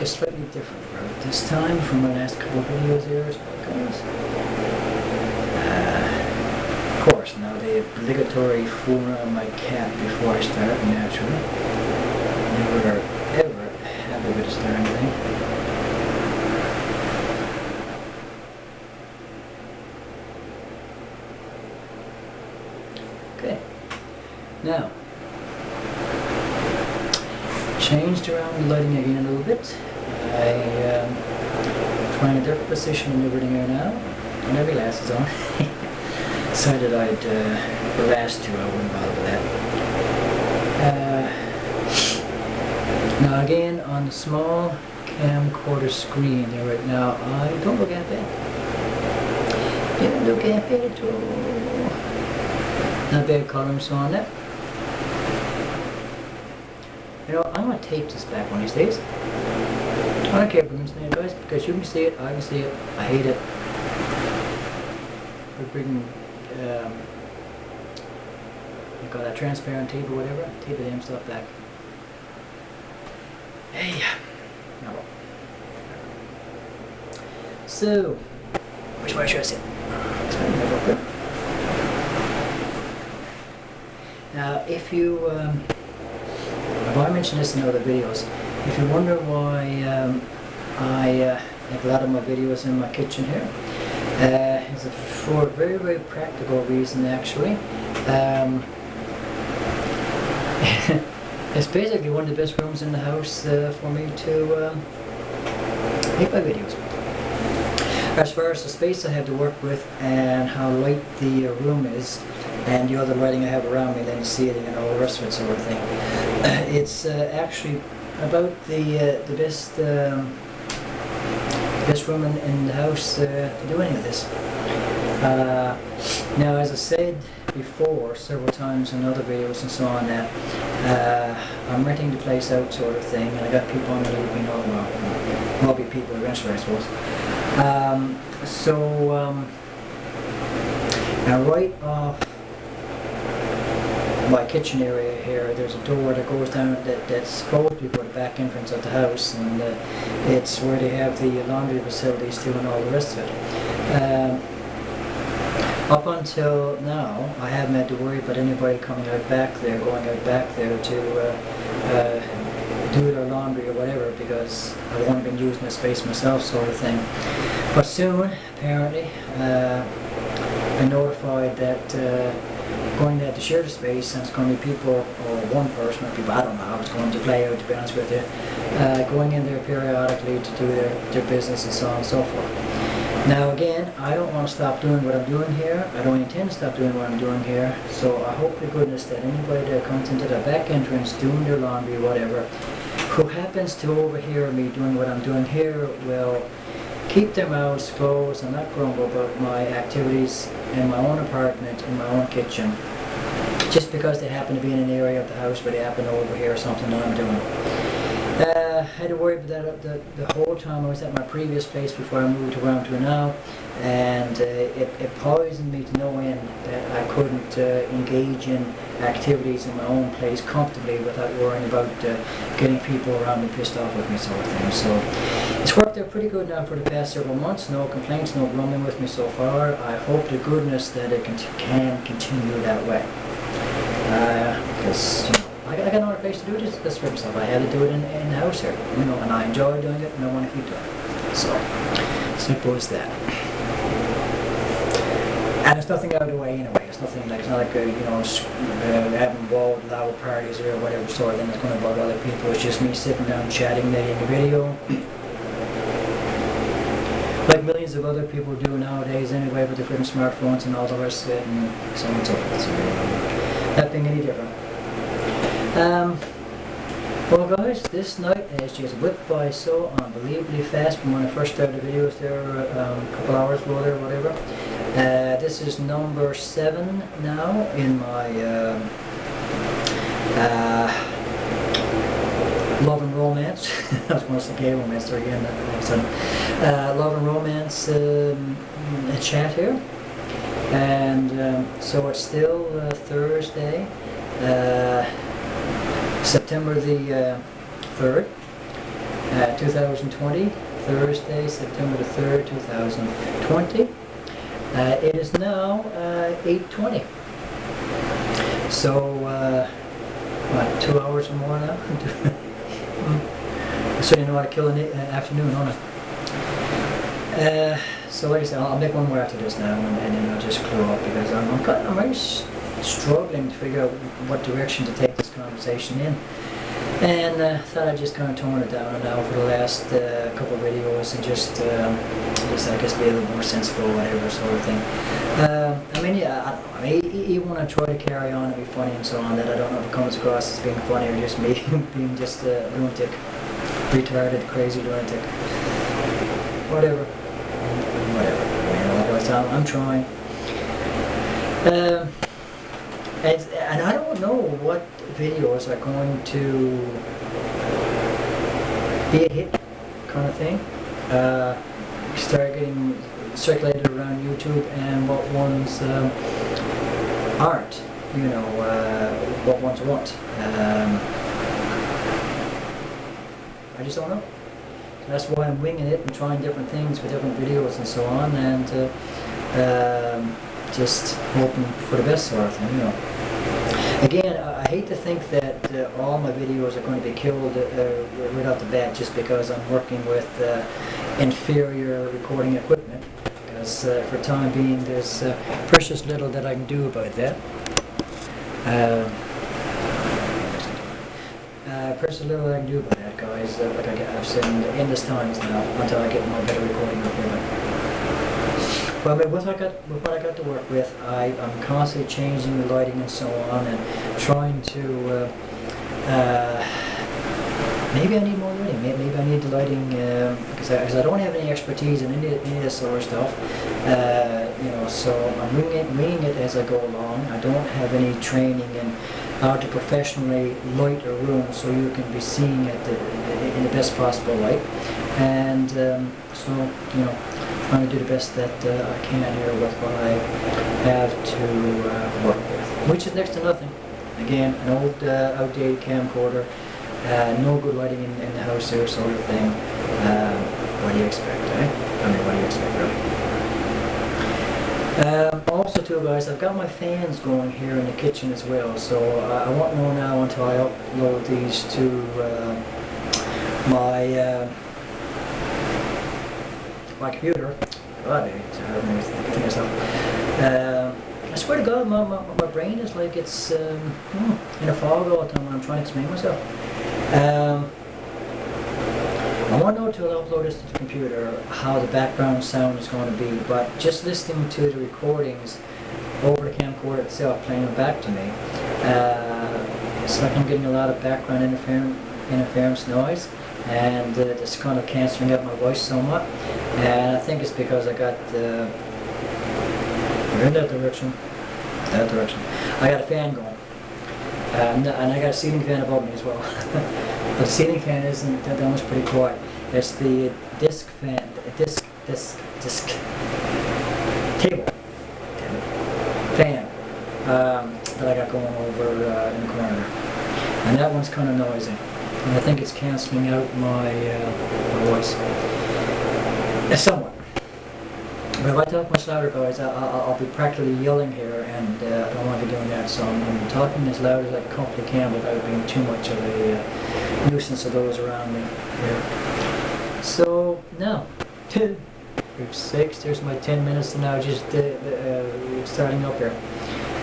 take a slightly different route this time from my last couple of videos here, guys. Of course, now the obligatory forearm my cap before I start, naturally. Never ever happy with the starting thing. Okay, now changed around the lighting again a little bit. I'm trying a different position in everything here now. Don't have my glasses on. Decided I'd, the last two I wouldn't bother with that. Now again, on the small camcorder screen there right now, I don't look that bad. Didn't look that bad at all. Not bad color so on that. You know, I'm going to tape this back one of these days. I don't care if I'm saying it, guys, because you can see it, I can see it, I hate it. We're bringing, you call that transparent tape or whatever, tape the damn stuff back. Hey, no. So, which way should I sit? Now, if you, I mentioned this in other videos. If you wonder why I have a lot of my videos in my kitchen here, it's for a very, very practical reason actually. It's basically one of the best rooms in the house for me to make my videos. As far as the space I have to work with and how light the room is, and the other lighting I have around me, then the ceiling and all the rest of it sort of thing. It's actually about the best room in the house to do any of this. Now, as I said before several times in other videos and so on, that I'm renting the place out sort of thing, and I got people on the loop, you know, well, will be people eventually, I suppose. Now right off my kitchen area here, there's a door that goes down that's supposed to be for the back entrance of the house, and it's where they have the laundry facilities too and all the rest of it. Up until now, I haven't had to worry about anybody coming out back there, going out back there to do their laundry or whatever, because I've only been using the space myself sort of thing. But soon, apparently, been notified that going to have to share the space, and it's going to be people, or one person, or people, I don't know how it's going to play out, to be honest with you, going in there periodically to do their business and so on and so forth. Now again, I don't want to stop doing what I'm doing here. I don't intend to stop doing what I'm doing here. So I hope to goodness that anybody that comes into the back entrance doing their laundry or whatever, who happens to overhear me doing what I'm doing here, will keep their mouths closed and not grumble about my activities in my own apartment, in my own kitchen, just because they happen to be in an area of the house where they happen to overhear something that I'm doing. I had to worry about that the whole time I was at my previous place before I moved around to now, and it poisoned me to no end that I couldn't engage in activities in my own place comfortably without worrying about getting people around me pissed off with me sort of thing. So it's worked out pretty good now for the past several months. No complaints, no grumbling with me so far. I hope to goodness that it can continue that way. Because I got another place to do this for myself. I had to do it in the house here, you know, and I enjoy doing it and I want to keep doing it. So, simple as that. And it's nothing out of the way anyway. It's nothing like, it's not like, you know, having wild, loud parties or whatever sort of thing that's going to bother other people. It's just me sitting down chatting, making a video. Like millions of other people do nowadays anyway with different smartphones and all the rest of it and so on and so forth. So, not being any different. Well guys, this night has just whipped by so unbelievably fast from when I first started the videos there a couple hours ago or whatever. This is number 7 now in my Love and Romance. I was going to say gay romance there again. Love and Romance chat here. And so it's still Thursday, September the 3rd, 2020, Thursday, September the 3rd, 2020. It is now 8:20. So, what, 2 hours or more now? So you know how to kill an afternoon, don't I? So like I said, I'll make one more after this now, and then I'll just clear up, because I'm really struggling to figure out what direction to take this conversation in. And thought I'd just kind of tone it down now for the last couple of videos, and just I guess be a little more sensible, whatever sort of thing. I mean, yeah, I don't know. I mean, even when I try to carry on and be funny and so on, that I don't know if it comes across as being funny or just me being just a lunatic, retarded, crazy lunatic. Whatever. I'm trying. And I don't know what videos are going to be a hit, kind of thing. Start getting circulated around YouTube, and what ones aren't. What ones won't. I just don't know. That's why I'm winging it and trying different things with different videos and so on, and just hoping for the best sort of thing, Again, I hate to think that all my videos are going to be killed right off the bat just because I'm working with inferior recording equipment, because for the time being there's precious little that I can do about that. Precious little I can do about that, guys. Like I've said endless times now, until I get my better recording equipment. Well, I mean, with what I got to work with, I'm constantly changing the lighting and so on, and trying to. Maybe I need more lighting. Maybe I need the lighting because I don't have any expertise in any of this sort of stuff. So I'm winging it as I go along. I don't have any training in how to professionally light a room so you can be seeing it in the best possible light. And trying to do the best that I can here with what I have to work with, which is next to nothing. Again, an old outdated camcorder, no good lighting in the house here, sort of thing. What do you expect, eh? I mean, what do you expect, really? Also too, guys, I've got my fans going here in the kitchen as well, so I won't know now until I upload these to my computer. God, it's hard for me to think of something. I swear to God, my brain is like it's in a fog all the time when I'm trying to explain myself. I won't know until I upload this to the computer how the background sound is going to be, but just listening to the recordings over the camcorder itself playing it back to me, it's like I'm getting a lot of background interference noise, and it's kind of cancelling out my voice somewhat. And I think it's because I got we're in that direction. I got a fan going, and I got a ceiling fan above me as well. But the ceiling fan isn't that much, pretty quiet. It's the disc fan, disc table fan that I got going over in the corner, and that one's kind of noisy, and I think it's cancelling out my voice somewhat. But if I talk much louder, guys, I'll be practically yelling here, and I don't want to be doing that, so I'm talking as loud as I comfortably can without being too much of a nuisance to those around me here. So, now, for sakes, there's my 10 minutes now just starting up here.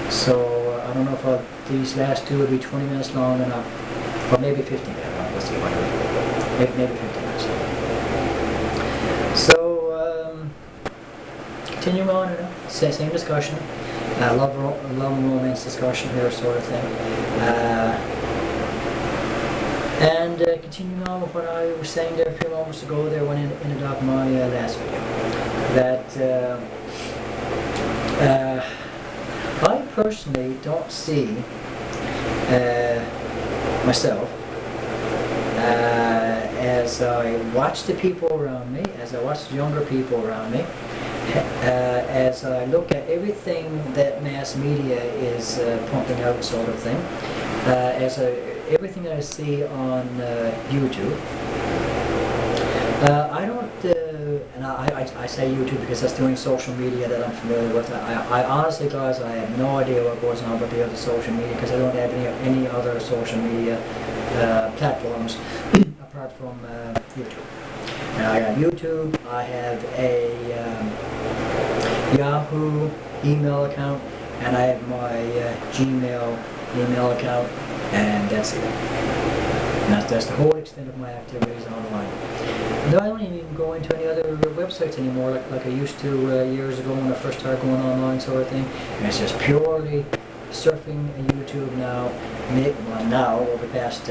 So, I don't know if these last two will be 20 minutes long or not, or maybe 15 minutes, we'll see what maybe 15 minutes. So, continuing on, same discussion, love and romance discussion here, sort of thing, and continuing on with what I was saying there a few moments ago there when it ended up my last video, that I personally don't see myself as I watch the people around me, as I watch the younger people around me, as I look at everything that mass media is pumping out, sort of thing, everything that I see on YouTube, I don't, and I say YouTube because that's the only social media that I'm familiar with. I honestly, guys, I have no idea what goes on with the other social media because I don't have any other social media platforms apart from YouTube. Now I have YouTube, I have a Yahoo email account, and I have my Gmail email account, and that's it. And that's the whole extent of my activities online. And I don't even go into any other websites anymore like I used to years ago when I first started going online sort of thing. And it's just purely surfing and YouTube now. Now over the past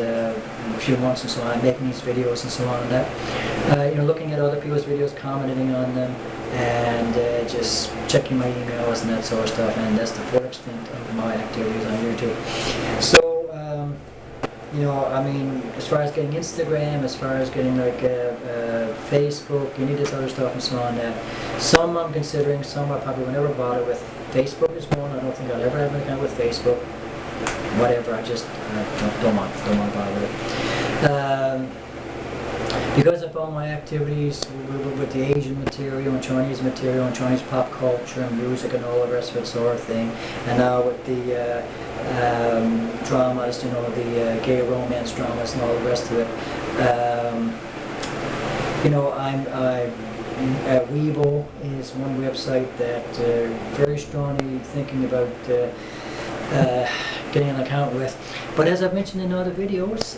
few months and so on, making these videos and so on and that. You know, looking at other people's videos, commenting on them, and just checking my emails and that sort of stuff. And that's the full extent of my activities on YouTube. So. You know, I mean, as far as getting Instagram, as far as getting like Facebook, any of this other stuff and so on, some I'm considering, some I probably will never bother with. Facebook is one, I don't think I'll ever have an account with Facebook. Whatever, I just don't want to bother with it. Because of all my activities with the Asian material and Chinese material and Chinese pop culture and music and all the rest of it sort of thing, and now with the dramas, you know, the gay romance dramas and all the rest of it, you know, Weibo is one website that very strongly thinking about getting an account with. But as I've mentioned in other videos,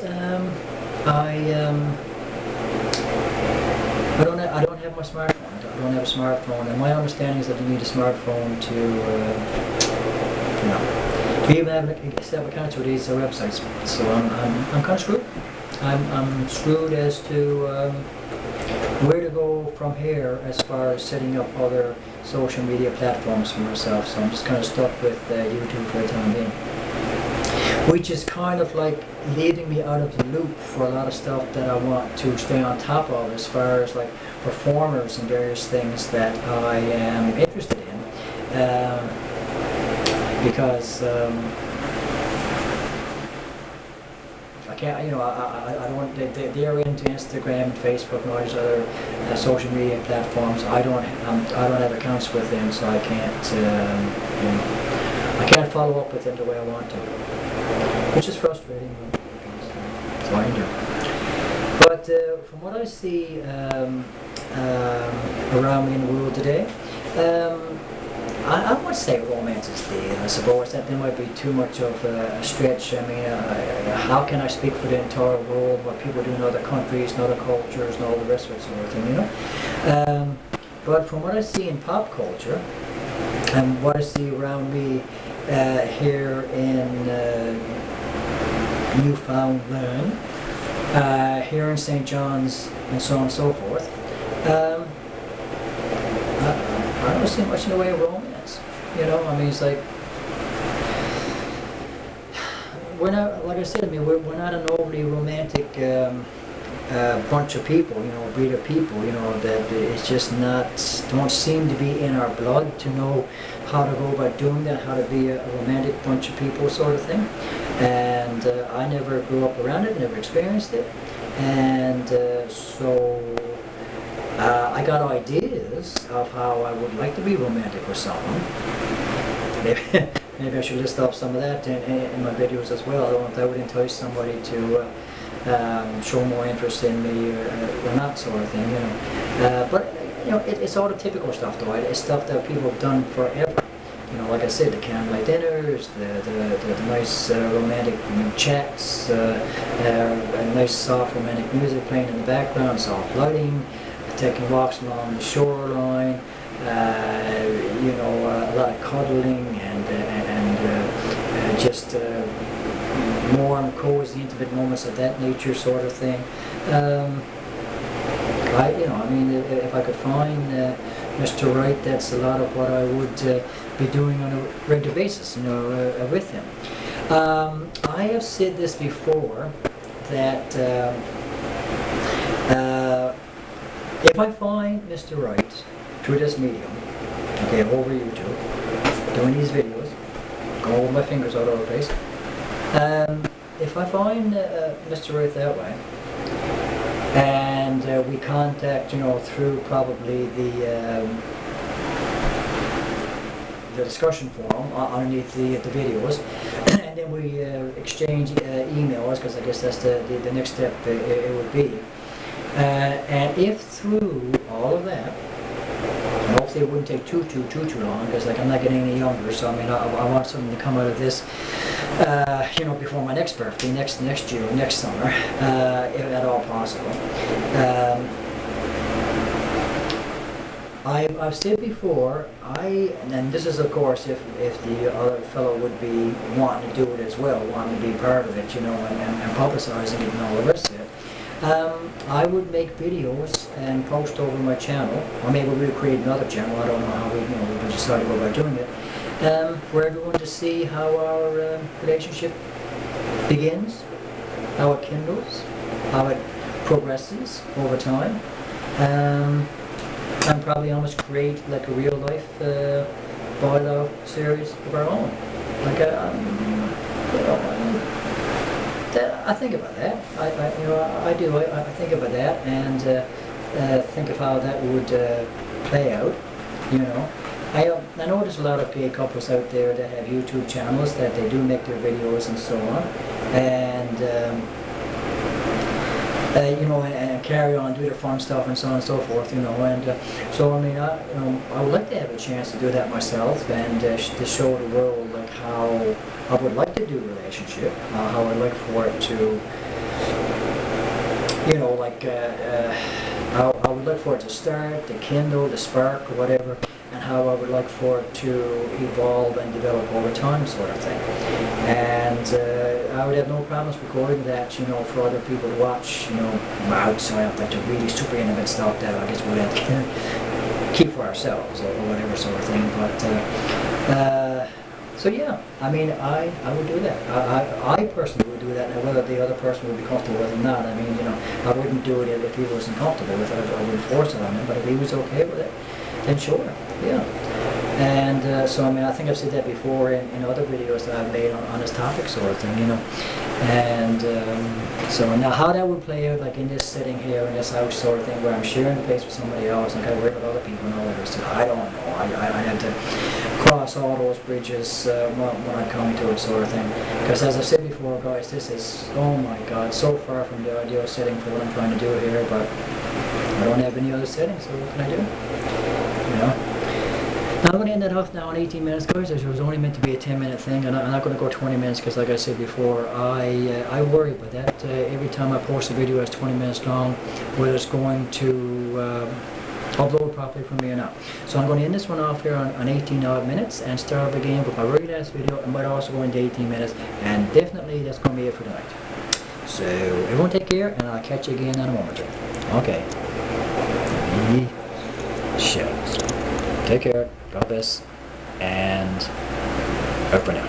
I don't have my smartphone. I don't have a smartphone, and my understanding is that you need a smartphone to, you know, to even set up accounts with these websites. So I'm kind of screwed. I'm screwed as to where to go from here as far as setting up other social media platforms for myself. So I'm just kind of stuck with YouTube for the time being, which is kind of like leaving me out of the loop for a lot of stuff that I want to stay on top of as far as like performers and various things that I am interested in, because I can't, you know, I don't want, they're into Instagram and Facebook and all these other social media platforms. I don't have accounts with them, so I can't, you know, I can't follow up with them the way I want to, which is frustrating. That's all I can do. But from what I see around me in the world today, I would say romance is dead. I suppose that there might be too much of a stretch. I mean, how can I speak for the entire world, what people do in other countries and other cultures and all the rest of it sort of thing, you know? But from what I see in pop culture and what I see around me here in Newfoundland, here in St. John's and so on and so forth, I don't see much in the way of romance. You know, I mean, it's like, we're not, like I said, I mean, we're not an overly romantic bunch of people, you know, breed of people, you know, that it's just not, don't seem to be in our blood to know how to go about doing that, how to be a romantic bunch of people sort of thing. And I never grew up around it, never experienced it. And so I got ideas of how I would like to be romantic with someone. Maybe I should list off some of that in my videos as well. I don't know if that would entice somebody to show more interest in me or not, sort of thing, you know. But you know, it's all the typical stuff, though. It's stuff that people have done forever. You know, like I said, the candlelight dinners, the nice romantic chats, nice soft romantic music playing in the background, soft lighting, taking walks along the shoreline, you know, a lot of cuddling and just warm, cozy, intimate moments of that nature, sort of thing. You know, I mean, if I could find Mr. Right, that's a lot of what I would be doing on a regular basis, you know, with him. I have said this before, that if I find Mr. Right through this medium, okay, over YouTube, doing these videos, going with my fingers all over the place, if I find Mr. Right that way, and we contact, through probably the discussion forum underneath the videos, and then we exchange emails, because I guess that's the next step it would be. And if through all of that, and hopefully it wouldn't take too long, because like I'm not getting any younger, so I mean I want something to come out of this, before my next birthday, next June, next summer, if at all possible. I've said before, and this is of course if the other fellow would be wanting to do it as well, wanting to be part of it, and publicizing it and all the rest of it. I would make videos and post over my channel, or maybe we'll create another channel, I don't know how we decide to go about doing it, for everyone to see how our relationship begins, how it kindles, how it progresses over time, and probably almost create like a real life boil series of our own. Like I think about that. I do. I think about that and think of how that would play out. I know there's a lot of gay couples out there that have YouTube channels that they do make their videos and so on, and and carry on, do their fun stuff and so on and so forth. And so I mean, I would like to have a chance to do that myself and to show the world like how I would like to do a relationship, how I'd like for it to, how I would like for it to start, to kindle, to spark, or whatever, and how I would like for it to evolve and develop over time, sort of thing. And I would have no problems recording that, for other people to watch, outside of like the really super intimate stuff that I guess we'd have to keep for ourselves or whatever sort of thing. But so yeah, I mean, I would do that. I personally would do that. Now, whether the other person would be comfortable with it or not, I mean, I wouldn't do it if he wasn't comfortable with it. I wouldn't force it on him. But if he was okay with it, then sure, yeah. And so, I mean, I think I've said that before in other videos that I've made on this topic sort of thing, And so now how that would play out, like in this setting here, in this house sort of thing, where I'm sharing the place with somebody else and kind of work with other people and all that stuff, I don't know. I'd have to cross all those bridges when I come to it sort of thing. Because as I said before, guys, this is, oh my God, so far from the ideal setting for what I'm trying to do here, but I don't have any other settings, so what can I do? Now I'm going to end that off now in 18 minutes, guys. It was only meant to be a 10-minute thing, and I'm not going to go 20 minutes because, like I said before, I worry about that. Every time I post a video that's 20 minutes long, whether it's going to upload properly for me or not. So I'm going to end this one off here on 18 odd minutes and start up again with my very last video. I might also go into 18 minutes, and definitely that's going to be it for tonight. So everyone take care, and I'll catch you again in a moment. Okay. Shells. Take care, God bless, and over for now.